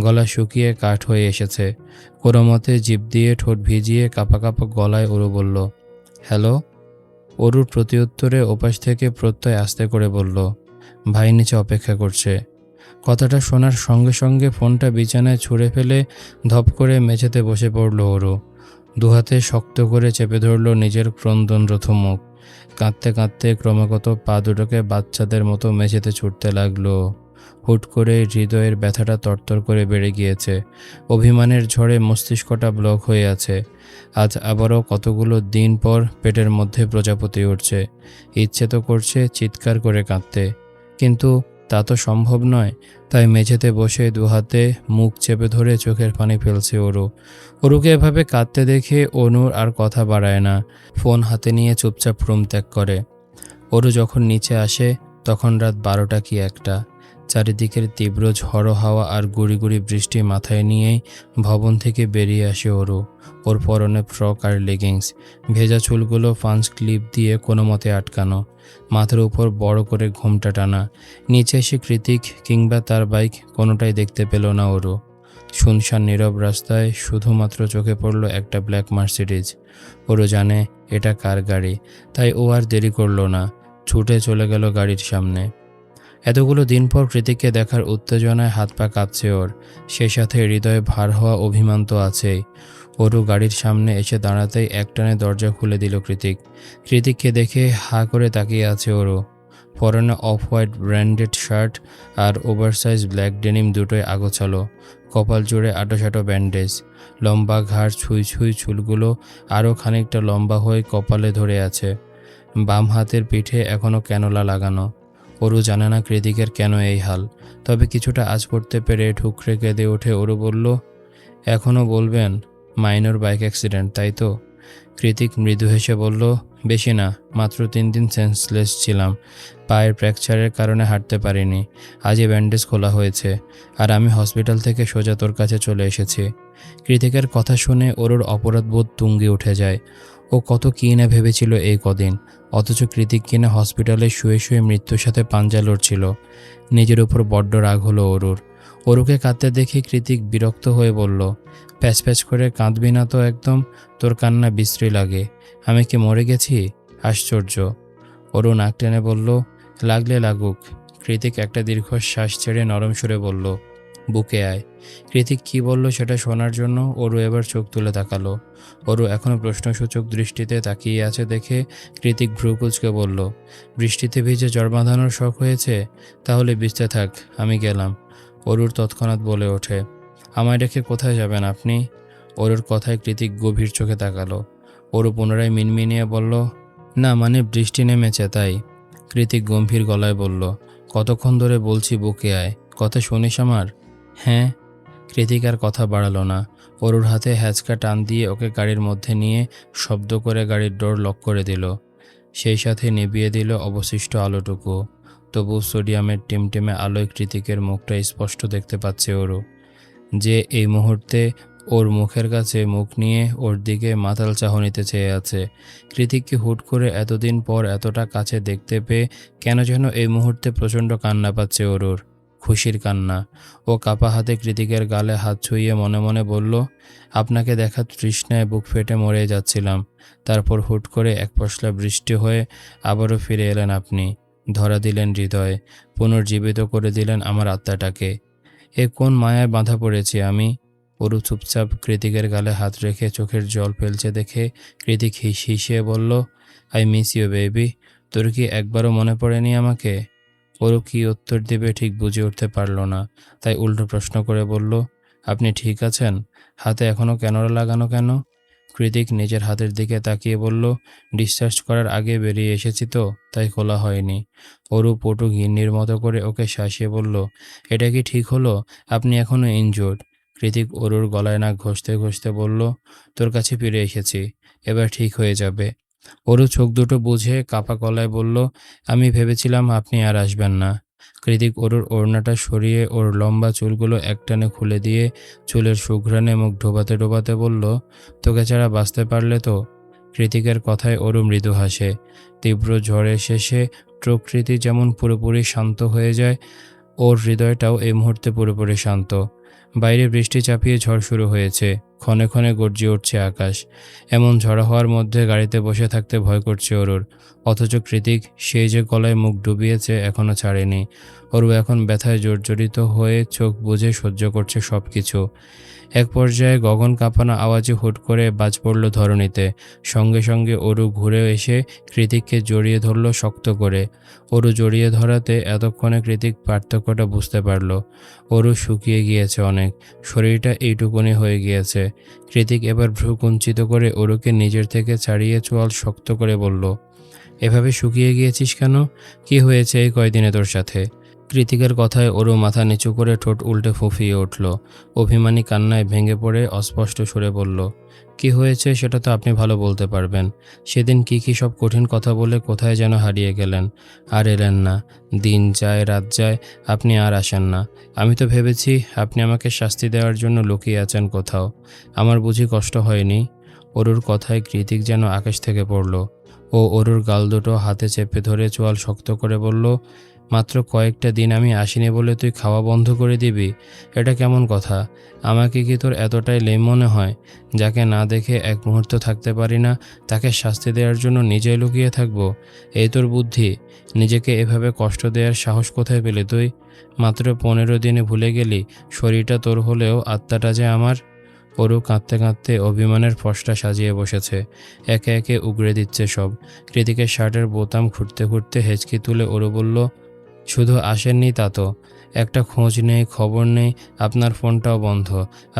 গলা শুকিয়ে কাঠ হয়ে এসেছে। কোনো মতে জিভ দিয়ে ঠোঁট ভিজিয়ে কাঁপা কাঁপা গলায় অরু বলল, হ্যালো। অরুর প্রত্যুত্তরে ওপাশ থেকে প্রত্যয় আস্তে করে বলল, ভাই নিচে অপেক্ষা করছে। কথাটা শোনার সঙ্গে সঙ্গে ফোনটা বিছানায় ছুঁড়ে ফেলে ধপ করে মেঝেতে বসে পড়ল অরু। দুহাতে শক্ত করে চেপে ধরল নিজের ক্রন্দনরত মুখ। কাঁদতে কাঁদতে ক্রমাগত পা দুটোকে বাচ্চাদের মতো মেঝেতে ছুটতে লাগলো। হুট করে হৃদয়ের ব্যথাটা তরতর করে বেড়ে গিয়েছে। অভিমানের ঝড়ে মস্তিষ্কটা ব্লক হয়ে আছে। আজ আবারও কতগুলো দিন পর পেটের মধ্যে প্রজাপতি উঠছে। ইচ্ছে তো করছে চিৎকার করে কাঁদতে, কিন্তু তা তো সম্ভব নয়। তাই মেঝেতে বসে দুহাতে মুখ চেপে ধরে চোখের পানি ফেলছে অরু। অরুকে এভাবে কাঁদতে দেখে অনুর আর কথা বাড়ায় না, ফোন হাতে নিয়ে চুপচাপ রুম ত্যাগ করে। অরু যখন নিচে আসে তখন রাত 12টা কি 1টা। চারিদিকের তীব্র ঝড়ো হাওয়া আর গুড়ি গুড়ি বৃষ্টি মাথায় নিয়েই ভবন থেকে বেরিয়ে আসে অরু। ওর পরনে ফ্রক আর লেগিংস, ভেজা চুলগুলো পাঞ্চ ক্লিপ দিয়ে কোনো মতে আটকানো, মাথার উপর বড় করে ঘোমটা টানা। নিচে এসে কৃতিক কিংবা তার বাইক কোনোটাই দেখতে পেল না অরু। শুনশান নীরব রাস্তায় শুধুমাত্র চোখে পড়ল একটা ব্ল্যাক মার্সিডিজ। অরু জানে এটা কার গাড়ি, তাই ও আর দেরি করল না, ছুটে চলে গেল গাড়ির সামনে। এতগুলো দিন পর কৃতিককে দেখার উত্তেজনায় হাত পা কাঁপছে ওর, সেই সাথে হৃদয়ে ভার হওয়া অভিমান তো আছেই। অরু গাড়ির সামনে এসে দাঁড়াতেই একটানে দরজা খুলে দিল কৃতিক। কৃতিককে দেখে হা করে তাকিয়ে আছে অরু। পরনে অফ হোয়াইট ব্র্যান্ডেড শার্ট আর ওভারসাইজ ব্ল্যাক ডেনিম দুটোই আগোছালো, কপাল জুড়ে আটোসাটো ব্যান্ডেজ। লম্বা ঘাড় ছুঁই ছুঁই চুলগুলো আরও খানিকটা লম্বা হয়ে কপালে ধরে আছে। বাম হাতের পিঠে এখনও ক্যানোলা লাগানো। অরু জানে না কৃতিকের কেন এই হাল, তবে কিছুটা আঁচ করতে পেরে ঠুকরে কেঁদে ওঠে অরু বলল, এখনও বলবেন মাইনর বাইক অ্যাক্সিডেন্ট তাই তো? কৃতিক মৃদু হেসে বলল, বেশি না, মাত্র 3 দিন সেন্সলেস ছিলাম, পায়ের ফ্র্যাকচারের কারণে হাঁটতে পারিনি, আজই ব্যান্ডেজ খোলা হয়েছে, আর আমি হসপিটাল থেকে সোজা তোর কাছে চলে এসেছি। কৃতিকের কথা শুনে অরুর অপরাধবোধ তুঙ্গে উঠে যায়। ও কত কী না ভেবেছিল এই কদিন, অথচ কৃতিক কিনা হসপিটালে শুয়ে শুয়ে মৃত্যুর সাথে পাঞ্জা লড়ছিল। নিজের উপর বড্ড রাগ হলো অরুর। অরুকে কাঁদতে দেখে কৃতিক বিরক্ত হয়ে বলল, প্যাচ প্যাচ করে কাঁদবি না তো একদম, তোর কান্না বিশ্রী লাগে, আমি কি মরে গেছি? আশ্চর্য। অরু নাক টেনে বলল, লাগলে লাগুক। কৃতিক একটা দীর্ঘশ্বাস ছেড়ে নরম সুরে বলল, বুকে আয়। কৃতিক কি বলল সেটা শোনার জন্য অরু এবার চোখ তুলে তাকালো। অরু এখনও প্রশ্নসূচক দৃষ্টিতে তাকিয়ে আছে দেখে কৃতিক ভ্রু কুঁচকে বলল, বৃষ্টিতে ভিজে জ্বর বাঁধানোর শখ হয়েছে? তাহলে ভিজতে থাক, আমি গেলাম। অরুর তৎক্ষণাৎ বলে ওঠে, আমায় রেখে কোথায় যাবেন আপনি? অরুর কথায় কৃতিক গভীর চোখে তাকালো। অরু পুনরায় মিনমিনিয়ে বলল, না মানে বৃষ্টি নেমেছে তাই। কৃতিক গম্ভীর গলায় বলল, কতক্ষণ ধরে বলছি বুকে আয়, কথা শুনিস আমার? হ্যাঁ। কৃতিক আর কথা বাড়ালো না। অরুর হাতে হ্যাচকা টান দিয়ে ওকে গাড়ির মধ্যে নিয়ে শব্দ করে গাড়ির ডোর লক করে দিল, সেই সাথে নিভিয়ে দিল অবশিষ্ট আলোটুকু। তবু সোডিয়ামের টিমটিমে আলোয় কৃতিকের মুখটা স্পষ্ট দেখতে পাচ্ছে অরু, যে এই মুহূর্তে ওর মুখের কাছে মুখ নিয়ে ওর দিকে মাতাল চাহনিতে চেয়ে আছে। কৃতিককে হুট করে এতদিন পর এতটা কাছে দেখতে পেয়ে কেন যেন এই মুহূর্তে প্রচণ্ড কান্না পাচ্ছে অরুর, খুশির কান্না। ও কাপা হাতে কৃতিকের গালে হাত ছুঁয়ে মনে মনে বলল, আপনাকে দেখা তৃষ্ণায় বুক ফেটে মরে যাচ্ছিলাম, তারপর হুট করে এক পশলা বৃষ্টি হয়ে আবারও ফিরে এলেন আপনি, ধরা দিলেন হৃদয়ে, পুনর্জীবিত করে দিলেন আমার আত্মাটাকে। এ কোন মায়ায় বাঁধা পড়েছি আমি? অরু চুপচাপ কৃতিকের গালে হাত রেখে চোখের জল ফেলছে দেখে কৃতিক হিসিয়ে বলল, আই মিস ইউ বেবি, তোর কি একবারও মনে পড়েনি আমাকে? অরু কি উত্তর দেবে ঠিক বুঝে উঠতে পারল না, তাই উল্টো প্রশ্ন করে বলল, আপনি ঠিক আছেন? হাতে এখনও ক্যানোলা লাগানো কেন? কৃতিক নিজের হাতের দিকে তাকিয়ে বলল, ডিসচার্জ করার আগে বেরিয়ে এসেছি তো, তাই খোলা হয়নি। অরু পটু গিন্নির মতো করে ওকে শাসিয়ে বলল, এটা কি ঠিক হলো? আপনি এখনো ইনজুর্ড। কৃতিক অরুর গলায় নাক ঘষতে ঘষতে বলল, তোর কাছে ফিরে এসেছি, এবার ঠিক হয়ে যাবে। অরু চোখ দুটো বুঝে কাপা গলায় বলল, আমি ভেবেছিলাম আপনি আর আসবেন না। কৃতিক অরুর ওড়নাটা সরিয়ে ওর লম্বা চুলগুলো একটানে খুলে দিয়ে চুলের সুঘ্রাণে মুখ ডোবাতে ডোবাতে বলল, তোকে ছাড়া বাঁচতে পারলে তো। কৃতিকের কথায় অরু মৃদু হাসে। তীব্র ঝড়ের শেষে প্রকৃতি যেমন পুরোপুরি শান্ত হয়ে যায়, ওর হৃদয়টাও এই মুহূর্তে পুরোপুরি শান্ত। বাইরে বৃষ্টি চাপিয়ে ঝড় শুরু হয়েছে, ক্ষণে ক্ষণে গর্জে উঠছে আকাশ। এমন ঝড় হওয়ার মধ্যে গাড়িতে বসে থাকতে ভয় করছে অরুর। অথচ কৃতিক সেই যে গলায় মুখ ডুবিয়েছে এখনও ছাড়েনি। অরু এখন ব্যথায় জর্জরিত হয়ে চোখ বুজে সহ্য করছে সব কিছু। এক পর্যায়ে গগন কাঁপানো আওয়াজে হুট করে বাজ পড়ল ধরণীতে। সঙ্গে সঙ্গে অরু ঘুরে এসে কৃতিককে জড়িয়ে ধরল শক্ত করে। অরু জড়িয়ে ধরাতে এতক্ষণে কৃতিক পার্থক্যটা বুঝতে পারল। অরু শুকিয়ে গিয়েছে অনেক, শরীরটা এইটুকুনি হয়ে গিয়েছে। কৃতিক এবার ভ্রু কুঞ্চিত করে অরুকে নিজের থেকে ছাড়িয়ে চোয়াল শক্ত করে বলল, এভাবে শুকিয়ে গিয়েছিস কেন? কি হয়েছে এই কয়দিনে তোর সাথে? কৃতিকের কথায় অরু মাথা নিচু করে ঠোঁট উল্টে ফুঁফিয়ে উঠল। অভিমানী কান্নায় ভেঙে পড়ে অস্পষ্ট সুরে বলল, কি হয়েছে সেটা তো আপনি ভালো বলতে পারবেন। সেদিন কি সব কঠিন কথা বলে কোথায় যেন হারিয়ে গেলেন, আর এলেন না। দিন যায় রাত যায়, আপনি আর আসেন না। আমি তো ভেবেছি আপনি আমাকে শাস্তি দেওয়ার জন্য লুকিয়ে আছেন কোথাও। আমার বুঝি কষ্ট হয়নি? অরুর কথায় কৃতিক যেন আকাশ থেকে পড়ল। ও অরুর গাল দুটো হাতে চেপে ধরে চোয়াল শক্ত করে বলল, মাত্র কয়েকটা দিন আমি আসিনি বলে তুই খাওয়া বন্ধ করে দিবি? এটা কেমন কথা? আমাকে কি তোর এতটাই লেম মনে হয়? যাকে না দেখে এক মুহূর্ত থাকতে পারি না, তাকে শাস্তি দেওয়ার জন্য নিজেই লুকিয়ে থাকবো? এই তোর বুদ্ধি? নিজেকে এভাবে কষ্ট দেওয়ার সাহস কোথায় পেলি তুই? মাত্র 15 দিনে ভুলে গেলি শরীরটা তোর হলেও আত্মাটা যে আমার। অরু কাঁদতে কাঁদতে অভিমানের ফসটা সাজিয়ে বসেছে। একে একে উগড়ে দিচ্ছে সব। কৃতিকের শার্টের বোতাম খুঁড়তে খুঁড়তে হেঁচকি তুলে অরু বলল, শুধু আসেননি তা তো, একটা খোঁজ নেই, খবর নেই, আপনার ফোনটাও বন্ধ।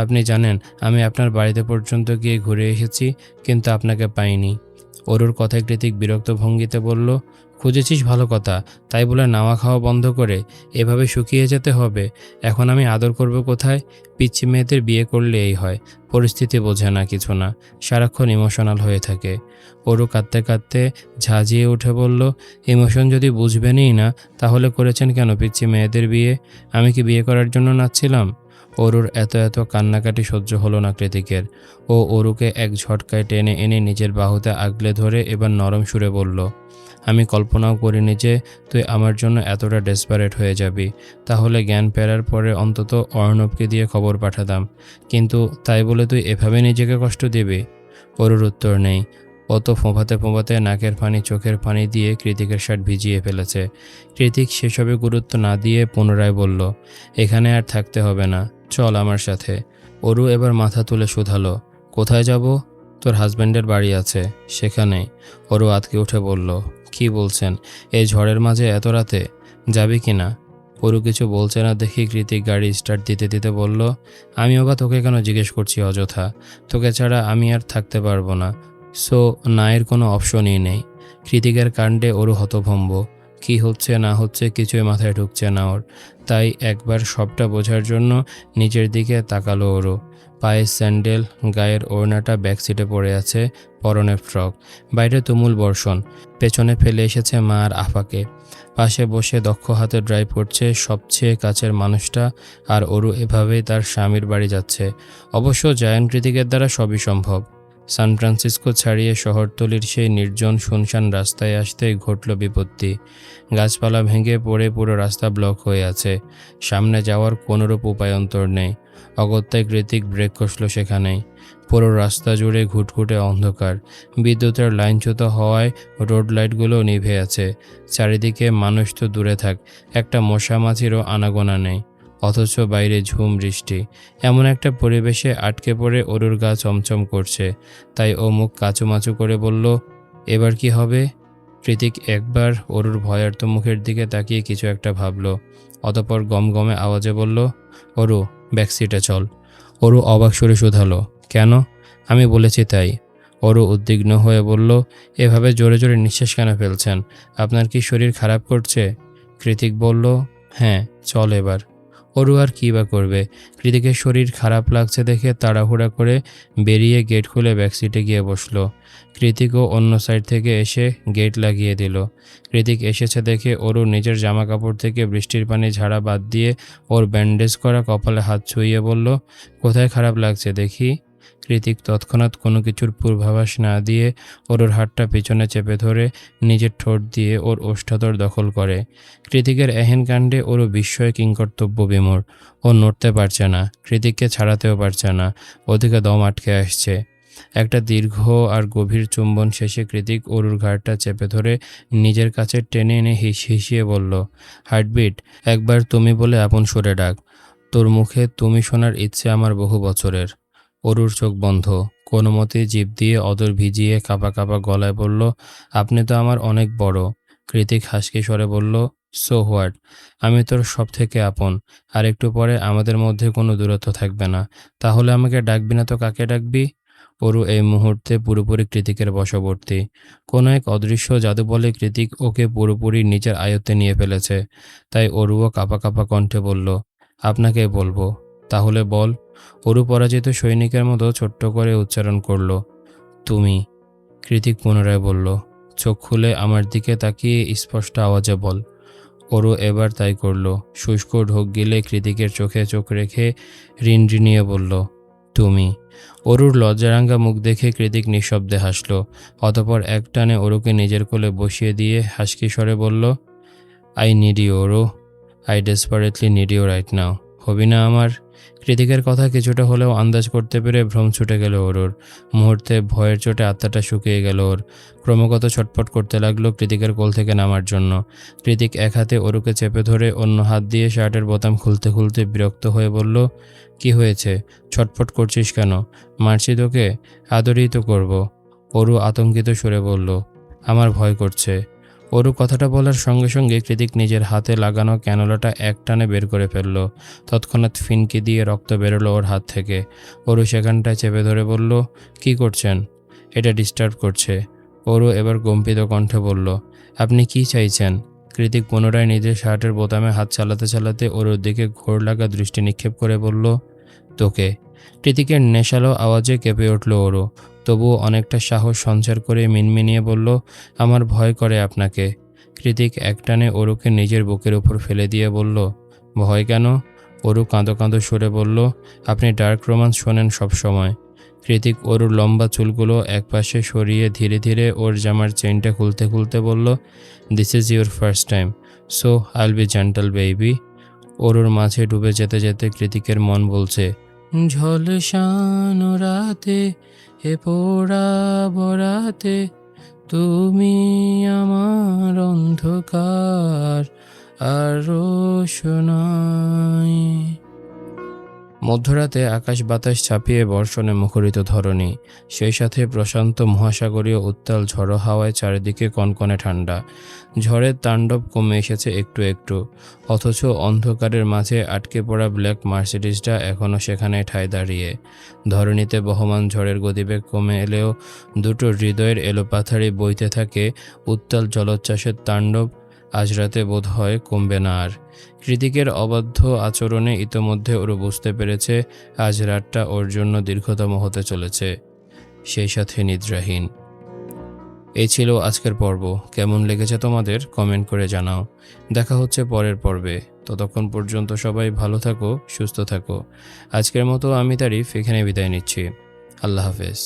আপনি জানেন আমি আপনার বাড়িতে পর্যন্ত গিয়ে ঘুরে এসেছি, কিন্তু আপনাকে পাইনি। অরুর কথায় কৃতিক বিরক্ত ভঙ্গিতে বলল, খুঁজেছিস ভালো কথা, তাই বলে নাওয়া খাওয়া বন্ধ করে এভাবে শুকিয়ে যেতে হবে? এখন আমি আদর করব কোথায়? পিচ্চি মেয়েদের বিয়ে করলে এই হয়, পরিস্থিতি বোঝে না, কিছু না, সারাক্ষণ ইমোশনাল হয়ে থাকে। অরু কাঁদতে কাঁদতে ঝাঁঝিয়ে উঠে বলল, ইমোশন যদি বুঝবেনই না, তাহলে করেছেন কেন পিচ্চি মেয়েদের বিয়ে? আমি কি বিয়ে করার জন্য নাচছিলাম? অরুর এত এত কান্নাকাটি সহ্য হলো না কৃতিকের। ও অরুকে এক ঝটকায় টেনে এনে নিজের বাহুতে আগলে ধরে এবার নরম সুরে বলল, আমি কল্পনাও করিনি যে তুই আমার জন্য এতটা ডেসপারেট হয়ে যাবি। তাহলে জ্ঞান ফেরার পরে অন্তত অর্ণবকে দিয়ে খবর পাঠাতাম, কিন্তু তাই বলে তুই এভাবে নিজেকে কষ্ট দিবি? অরুর উত্তর নেই। ও তো ফোঁপাতে ফোঁপাতে নাকের পানি চোখের পানি দিয়ে কৃতিকের শার্ট ভিজিয়ে ফেলেছে। কৃতিক সেসবে গুরুত্ব না দিয়ে পুনরায় বলল, এখানে আর থাকতে হবে না, চল আমার সাথে। অরু এবার মাথা তুলে শুধালো, কোথায় যাব? তোর হাজব্যান্ডের বাড়ি আছে, সেখানে। অরু আতকে উঠে বলল, কি বলছেন? এই ঝড়ের মাঝে এত রাতে? যাবি কি না? অরু কিছু বলছে না দেখি কৃতিক গাড়ি স্টার্ট দিতে দিতে বলল, আমিও বা তোকে কেন জিজ্ঞেস করছি অযথা? তোকে ছাড়া আমি আর থাকতে পারবো না। সো না এর কোনো অপশনই নেই। কৃতিকের কাণ্ডে অরু হতভম্ব। কি হচ্ছে না হচ্ছে কিছুই মাথায় ঢুকছে না ওর। তাই একবার সবটা বোঝার জন্য নিজের দিকে তাকালো অরু। পায়ে স্যান্ডেল, গায়ের ওড়নাটা ব্যাক সিটে পড়ে আছে, পরনে ফ্রক। বাইরে তুমুল বর্ষণ। পেছনে ফেলে এসেছে মা আর আফাকে। পাশে বসে দক্ষ হাতে ড্রাইভ করছে সবচেয়ে কাছের মানুষটা, আর অরু এভাবেই তার স্বামীর বাড়ি যাচ্ছে। অবশ্য জায়ান কৃতিকের দ্বারা সবই সম্ভব। সান ফ্রান্সিসকো ছাড়িয়ে শহরতলির সেই নির্জন শুনশান রাস্তায় আসতেই ঘটল বিপত্তি। গাছপালা ভেঙে পড়ে পুরো রাস্তা ব্লক হয়ে আছে। সামনে যাওয়ার কোনোরূপ উপায়ন্তর নেই। অগত্যায় কৃতিক ব্রেক কষল সেখানেই। পুরো রাস্তা জুড়ে ঘুটঘুটে অন্ধকার। বিদ্যুতের লাইনচ্যুত হওয়ায় রোড লাইটগুলো নিভে আছে। চারিদিকে মানুষ তো দূরে থাক, একটা মশা মাছিরও আনাগোনা নেই। অথচ বাইরে ঝুম বৃষ্টি। এমন একটা পরিবেশে আটকে পড়ে অরুর গা চমচম করছে। তাই ও মুখ কাচুমাচু করে বলল, এবার কি হবে? কৃতিক একবার অরুর ভয়ার্ত মুখের দিকে তাকিয়ে কিছু একটা ভাবল। অতঃপর গমগমে আওয়াজে বলল, অরু, ব্যাকসিটে চল। অরু অবাক সুরে শুধালো, কেন? আমি বলেছি তাই। অরু উদ্বিগ্ন হয়ে বলল, এভাবে জোরে জোরে নিঃশ্বাস কেন ফেলছেন? আপনার কি শরীর খারাপ করছে? কৃতিক বলল, হ্যাঁ, চল এবার। অরু আর কী বা করবে? কৃতিকের শরীর খারাপ লাগছে দেখে তাড়াহুড়া করে বেরিয়ে গেট খুলে ব্যাকসিটে গিয়ে বসল। কৃতিকও অন্য সাইড থেকে এসে গেট লাগিয়ে দিল। কৃতিক এসেছে দেখে অরু নিজের জামা কাপড় থেকে বৃষ্টির পানি ঝাড়া বাদ দিয়ে ওর ব্যান্ডেজ করা কপালে হাত ছুঁইয়ে বলল, কোথায় খারাপ লাগছে দেখি? কৃতিক তৎক্ষণাৎ কোনো কিছুর পূর্বাভাস না দিয়ে অরুর হাতটা পিছনে চেপে ধরে নিজের ঠোঁট দিয়ে ওর ওষ্ঠাধর দখল করে। কৃতিকের এহেন কাণ্ডে ওরও বিস্ময়ে কিংকর্তব্য বিমূঢ়। ও নড়তে পারছে না, কৃতিককে ছাড়াতেও পারছে না, ওদিকে দম আটকে আসছে। একটা দীর্ঘ আর গভীর চুম্বন শেষে কৃতিক অরুর ঘাড়টা চেপে ধরে নিজের কাছে টেনে এনে হিসিয়ে বলল, হার্টবিট, একবার তুমি বলে আপন সুরে ডাক। তোর মুখে তুমি শোনার ইচ্ছে আমার বহু বছরের। অরুর চোখ বন্ধ, কোনো মতে জিভ দিয়ে অদর ভিজিয়ে কাঁপা কাঁপা গলায় বলল, আপনি তো আমার অনেক বড়। কৃতিক হাসকি স্বরে বলল, সো হোয়াট, আমি তোর সব থেকে আপন। আর একটু পরে আমাদের মধ্যে কোনো দূরত্ব থাকবে না। তাহলে আমাকে ডাকবি না তো কাকে ডাকবি? অরু এই মুহূর্তে পুরোপুরি কৃতিকের বশবর্তী। কোনো এক অদৃশ্য জাদু বলে কৃতিক ওকে পুরোপুরি নিজের আয়ত্তে নিয়ে ফেলেছে। তাই অরুও কাঁপা কাঁপা কণ্ঠে বলল, আপনাকে বলবো। তাহলে বল। অরু পরাজিত সৈনিকের মতো ছোট্ট করে উচ্চারণ করল, তুমি। কৃতিক পুনরায় বলল, চোখ খুলে আমার দিকে তাকিয়ে স্পষ্ট আওয়াজে বল। অরু এবার তাই করল। শুষ্ক ঢোক গিলে কৃতিকের চোখে চোখ রেখে রিনরিনিয়ে বলল, তুমি। অরুর লজ্জারাঙ্গা মুখ দেখে কৃতিক নিঃশব্দে হাসল। অতপর এক টানে অরুকে নিজের কোলে বসিয়ে দিয়ে হাসকি স্বরে বলল, I need you Aru, I desperately need you right now. হবি না আমার? কৃতিকের কথা কিছুটা হলেও আন্দাজ করতে পেরে ভ্রম ছুটে গেল অরুর। মুহূর্তে ভয়ের চোটে আত্মাটা শুকিয়ে গেল ওর। ক্রমাগত ছটফট করতে লাগলো কৃতিকের কোল থেকে নামার জন্য। কৃতিক এক হাতে অরুকে চেপে ধরে অন্য হাত দিয়ে শার্টের বোতাম খুলতে খুলতে বিরক্ত হয়ে বলল, কি হয়েছে? ছটফট করছিস কেন? মারছি তোকে? আদরই তো করব। অরু আতঙ্কিত সুরে বলল, আমার ভয় করছে। অরু কথাটা বলার সঙ্গে সঙ্গে কৃতিক নিজের হাতে লাগানো ক্যানোলাটা এক টানে বের করে ফেলল। তৎক্ষণাৎ ফিনকি দিয়ে রক্ত বেরোলো ওর হাত থেকে। অরু সেখানটায় চেপে ধরে বলল, কি করছেন? এটা ডিস্টার্ব করছে। অরু এবার কম্পিত কণ্ঠে বলল, আপনি কি চাইছেন? কৃতিক পুনরায় নিজের শার্টের বোতামে হাত চালাতে চালাতে অরুর দিকে ঘোর লাগা দৃষ্টি নিক্ষেপ করে বলল, তোকে। কৃতিকের নেশালো আওয়াজে কেঁপে উঠল অরু। তবুও অনেকটা সাহস সঞ্চার করে মিনমিনিয়ে বলল, আমার ভয় করে আপনাকে। কৃতিক একটানে অরুকে নিজের বুকের উপর ফেলে দিয়ে বলল, ভয় কেন? অরু কাঁদো কাঁদো সুরে বলল, আপনি ডার্ক রোমান্স শোনেন সব সময়। কৃতিক অরুর লম্বা চুলগুলো একপাশে সরিয়ে ধীরে ধীরে ওর জামার চেইনটা খুলতে খুলতে বলল, this is your first time, so I'll be gentle baby. অরুর মাঝে ডুবে যেতে যেতে কৃতিকের মন বলছে, ঝলসানো রাতে হে পোড়া বরাতে তুমি আমার অন্ধকার আর রোশনাই। মধ্যরাতে আকাশ বাতাস ছাপিয়ে বর্ষণে মুখরিত ধরণী, সেই সাথে প্রশান্ত মহাসাগরীয় উত্তাল ঝড়ো হাওয়ায় চারিদিকে কনকনে ঠান্ডা। ঝড়ের তাণ্ডব কমে এসেছে একটু একটু, অথচ অন্ধকারের মাঝে আটকে পড়া ব্ল্যাক মার্সিডিজটা এখনও সেখানে ঠায় দাঁড়িয়ে। ধরণীতে বহমান ঝড়ের গতিবেগ কমে এলেও দুটো হৃদয়ের এলোপাথারি বইতে থাকে উত্তাল জলোচ্ছ্বাসের তাণ্ডব আজ রাতে বোধ হয় কমবে না আর। কৃতিকের অবাধ্য আচরণে ইতোমধ্যে ওরা বুঝতে পেরেছে আজ রাতটা ওর জন্য দীর্ঘতম হতে চলেছে, সেই সাথে নিদ্রাহীন। এই ছিল আজকের পর্ব। কেমন লেগেছে তোমাদের কমেন্ট করে জানাও। দেখা হচ্ছে পরের পর্বে। ততক্ষণ পর্যন্ত সবাই ভালো থাকো, সুস্থ থাকো। আজকের মতো আমি তারিফ এখানে বিদায় নিচ্ছি। আল্লাহ হাফেজ।